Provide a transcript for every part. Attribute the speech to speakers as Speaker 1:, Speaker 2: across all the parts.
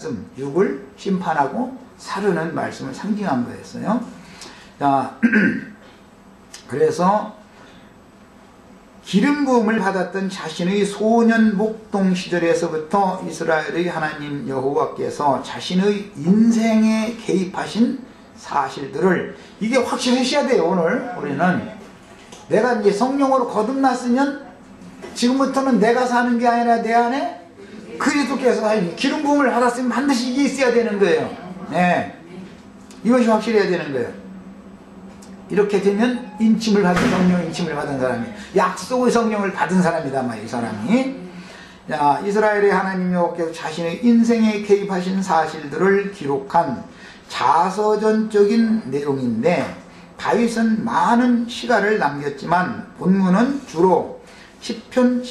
Speaker 1: 말씀, 육을 심판하고 사르는 말씀을 상징한 거였어요. 자, 그래서 기름 부음을 받았던 자신의 소년 목동 시절에서부터 이스라엘의 하나님 여호와께서 자신의 인생에 개입하신 사실들을 이게 확실하셔야 돼요. 오늘 우리는 내가 이제 성령으로 거듭났으면 지금부터는 내가 사는 게 아니라 내 안에 그리스도께서 기름 부음을 받았으면 반드시 이게 있어야 되는 거예요. 네. 이것이 확실해야 되는 거예요. 이렇게 되면 인침을 받은 성령 인침을 받은 사람이 약속의 성령을 받은 사람이다 이 사람이. 자, 이스라엘의 하나님 여호와께서 자신의 인생에 개입하신 사실들을 기록한 자서전적인 내용인데 다윗은 많은 시가를 남겼지만 본문은 주로 10편,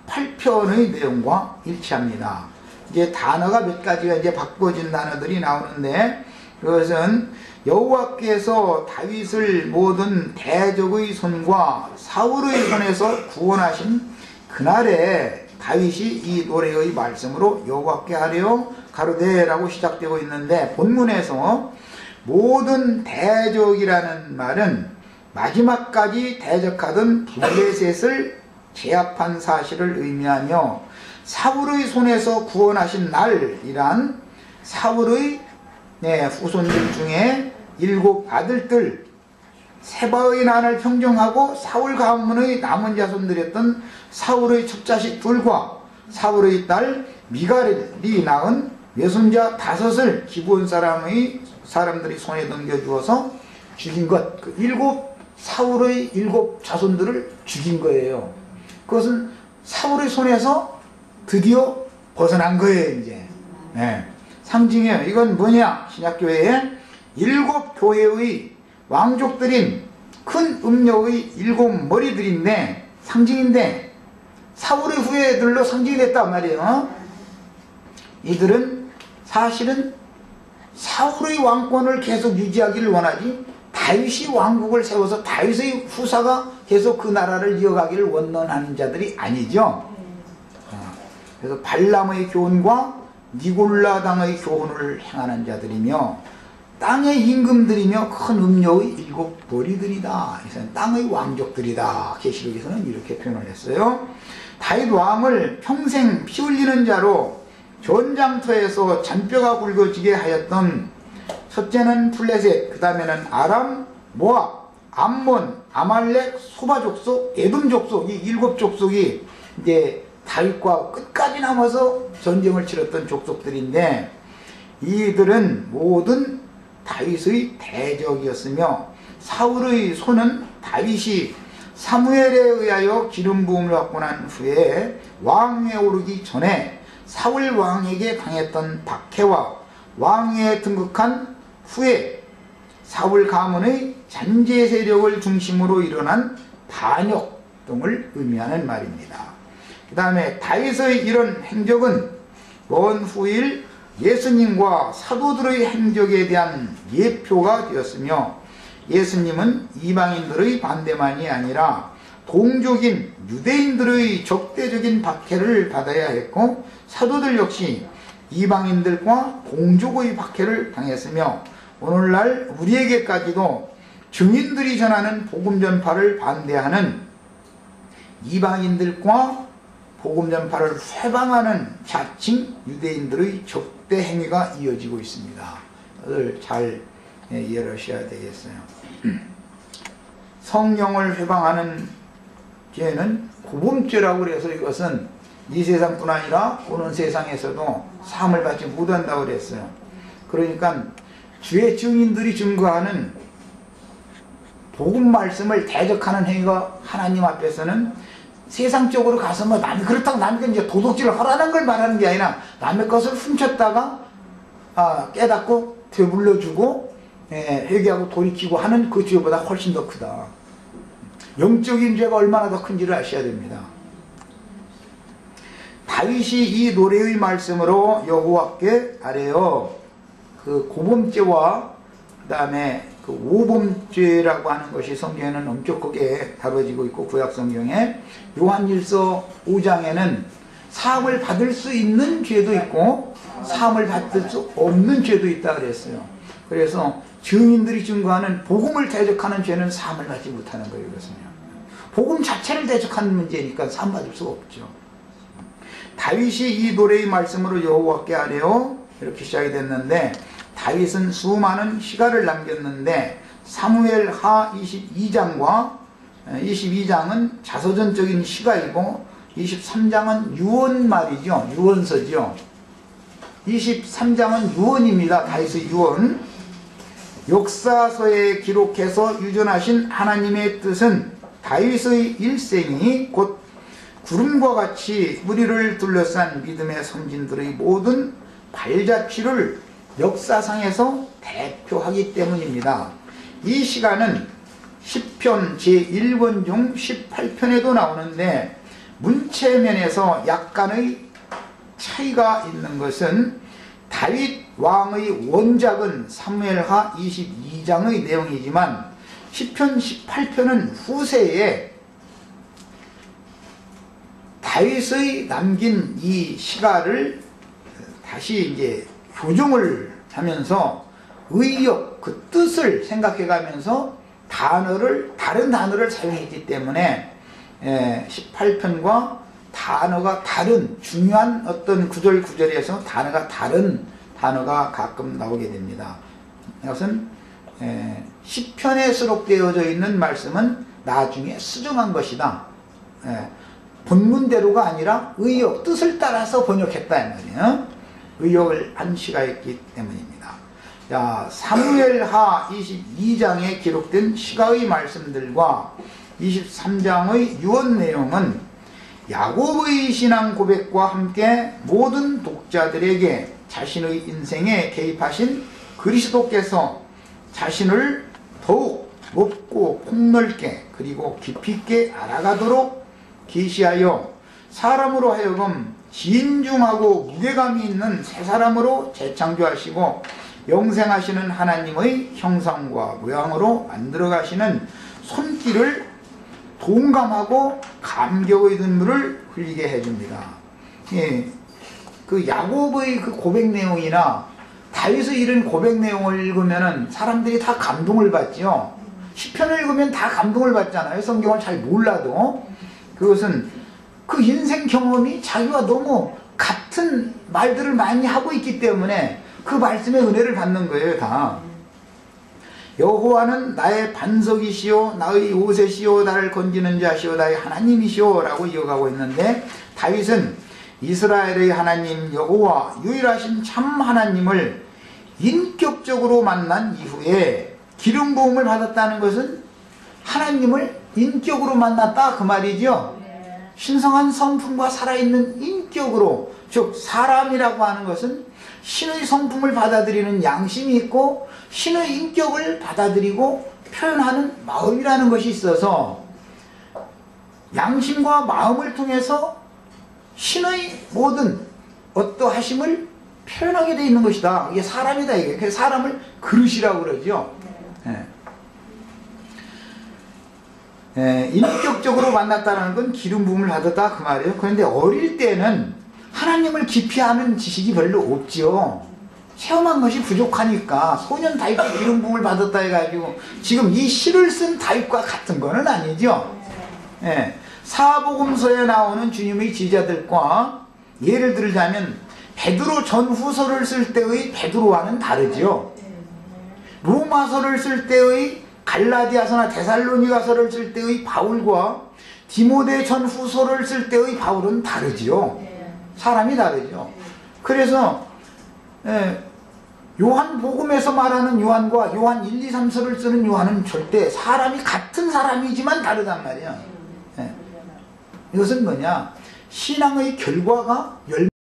Speaker 1: 18편의 내용과 일치합니다. 이제 단어가 몇 가지가 이제 바꿔진 단어들이 나오는데 그것은 여호와께서 다윗을 모든 대적의 손과 사울의 손에서 구원하신 그날에 다윗이 이 노래의 말씀으로 여호와께 하려 가로되라고 시작되고 있는데 본문에서 모든 대적이라는 말은 마지막까지 대적하던 블레셋을 제압한 사실을 의미하며 사울의 손에서 구원하신 날이란 사울의 후손들 중에 7 아들들 세바의 난을 평정하고 사울 가문의 남은 자손들이었던 사울의 첩자식 둘과 사울의 딸 미갈이 낳은 외손자 5을 기브온 사람들이 손에 넘겨주어서 죽인 것. 그 사울의 7 자손들을 죽인 거예요. 그것은 사울의 손에서 드디어 벗어난 거예요, 이제. 네. 상징이에요. 이건 뭐냐? 신약교회에 7 교회의 왕족들인 큰 음료의 7 머리들인데 상징인데 사울의 후예들로 상징이 됐단 말이에요. 이들은 사실은 사울의 왕권을 계속 유지하기를 원하지 다윗이 왕국을 세워서 다윗의 후사가 계속 그 나라를 이어가기를 원하는 자들이 아니죠. 그래서 발람의 교훈과 니골라 당의 교훈을 행하는 자들이며 땅의 임금들이며 큰 음료의 7 머리들이다. 땅의 왕족들이다. 계시록에서는 이렇게 표현을 했어요. 다윗 왕을 평생 피 흘리는 자로 전장터에서 잔뼈가 굵어지게 하였던 첫째는 블레셋, 그 다음에는 아람, 모압, 암몬, 아말렉, 소바 족속, 에돔 족속, 이 7 족속이 이제 다윗과 끝까지 남아서 전쟁을 치렀던 족속들인데 이들은 모든 다윗의 대적이었으며 사울의 손은 다윗이 사무엘에 의하여 기름 부음을 받고 난 후에 왕위에 오르기 전에 사울 왕에게 당했던 박해와 왕위에 등극한 후에 사울 가문의 잔재 세력을 중심으로 일어난 반역 등을 의미하는 말입니다. 그 다음에 다윗의 이런 행적은 먼 후일 예수님과 사도들의 행적에 대한 예표가 되었으며 예수님은 이방인들의 반대만이 아니라 동족인 유대인들의 적대적인 박해를 받아야 했고 사도들 역시 이방인들과 동족의 박해를 당했으며 오늘날 우리에게까지도 증인들이 전하는 복음 전파를 반대하는 이방인들과 복음 전파를 회방하는 자칭 유대인들의 적대 행위가 이어지고 있습니다. 이걸 잘 이해를 하셔야 되겠어요. 성령을 회방하는 죄는 고범죄라고 그래서 이것은 이 세상뿐 아니라 오는 세상에서도 사함을 받지 못한다고 그랬어요. 그러니까 주의 증인들이 증거하는 복음 말씀을 대적하는 행위가 하나님 앞에서는 세상적으로 가서 뭐 남이 그렇다고 남에게 이제 도둑질을 하라는 걸 말하는 게 아니라 남의 것을 훔쳤다가 깨닫고 되물러주고 회개하고 돌이키고 하는 그 죄보다 훨씬 더 크다. 영적인 죄가 얼마나 더 큰지를 아셔야 됩니다. 다윗이 이 노래의 말씀으로 여호와께 아뢰어 그 고범죄와 그 다음에 그 오범죄라고 하는 것이 성경에는 엄격하게 다뤄지고 있고 구약 성경에 요한일서 5장에는 사함을 받을 수 있는 죄도 있고 사함을 받을 수 없는 죄도 있다 그랬어요. 그래서 증인들이 증거하는 복음을 대적하는 죄는 사함을 받지 못하는 거예요. 그것은요. 복음 자체를 대적하는 문제니까 사함 받을 수가 없죠. 다윗이 이 노래의 말씀으로 여호와께 아뢰어 이렇게 시작이 됐는데, 다윗은 수많은 시가를 남겼는데 사무엘하 22장과 22장은 자서전적인 시가이고 23장은 유언말이죠. 유언서죠. 23장은 유언입니다. 다윗의 유언. 역사서에 기록해서 유전하신 하나님의 뜻은 다윗의 일생이 곧 구름과 같이 우리를 둘러싼 믿음의 선진들의 모든 발자취를 역사상에서 대표하기 때문입니다. 이 시간은 시편 제1권 중 18편에도 나오는데 문체면에서 약간의 차이가 있는 것은 다윗 왕의 원작은 사무엘하 22장의 내용이지만 시편 18편은 후세에 다윗의 남긴 이 시가를 다시 이제 교정을 하면서 의역, 그 뜻을 생각해가면서 다른 단어를 사용했기 때문에 18편과 단어가 다른, 중요한 어떤 구절에서 단어가 다른 단어가 가끔 나오게 됩니다. 이것은 시편에 수록되어져 있는 말씀은 나중에 수정한 것이다. 본문대로가 아니라 의역, 뜻을 따라서 번역했다 이 말이에요. 의역을 한 시가 있기 때문입니다. 자, 사무엘하 22장에 기록된 시가의 말씀들과 23장의 유언 내용은 야곱의 신앙 고백과 함께 모든 독자들에게 자신의 인생에 개입하신 그리스도께서 자신을 더욱 높고 폭넓게 그리고 깊이 있게 알아가도록 계시하여 사람으로 하여금 진중하고 무게감이 있는 새 사람으로 재창조하시고 영생하시는 하나님의 형상과 모양으로 만들어 가시는 손길을 동감하고 감격의 눈물을 흘리게 해줍니다. 예, 그 야곱의 그 고백 내용이나 다윗의 이런 고백 내용을 읽으면은 사람들이 다 감동을 받죠. 시편을 읽으면 다 감동을 받잖아요. 성경을 잘 몰라도. 그것은 그 인생 경험이 자기와 너무 같은 말들을 많이 하고 있기 때문에 그 말씀의 은혜를 받는 거예요, 다. 여호와는 나의 반석이시오, 나의 요새시오, 나를 건지는 자시오, 나의 하나님이시오 라고 이어가고 있는데, 다윗은 이스라엘의 하나님 여호와, 유일하신 참 하나님을 인격적으로 만난 이후에 기름 부음을 받았다는 것은 하나님을 인격으로 만났다 그 말이죠. 신성한 성품과 살아있는 인격으로, 즉 사람이라고 하는 것은 신의 성품을 받아들이는 양심이 있고 신의 인격을 받아들이고 표현하는 마음이라는 것이 있어서 양심과 마음을 통해서 신의 모든 어떠하심을 표현하게 되어 있는 것이다. 이게 사람이다. 이게 그래서 사람을 그릇이라고 그러죠. 인격적으로 만났다는 건 기름 부음을 받았다 그 말이에요. 그런데 어릴 때는 하나님을 깊이 아는 지식이 별로 없죠. 체험한 것이 부족하니까 소년 다윗이 기름 부음을 받았다 해가지고 지금 이 시를 쓴 다윗과 같은 거는 아니죠. 사복음서에 나오는 주님의 제자들과 예를 들자면 베드로 전후서를 쓸 때의 베드로와는 다르죠. 로마서를 쓸 때의 갈라디아서나 데살로니가서를 쓸 때의 바울과 디모데 전후서를 쓸 때의 바울은 다르지요. 사람이 다르죠. 그래서 요한복음에서 말하는 요한과 요한 1, 2, 3서를 쓰는 요한은 절대 사람이 같은 사람이지만 다르단 말이야. 이것은 뭐냐? 신앙의 결과가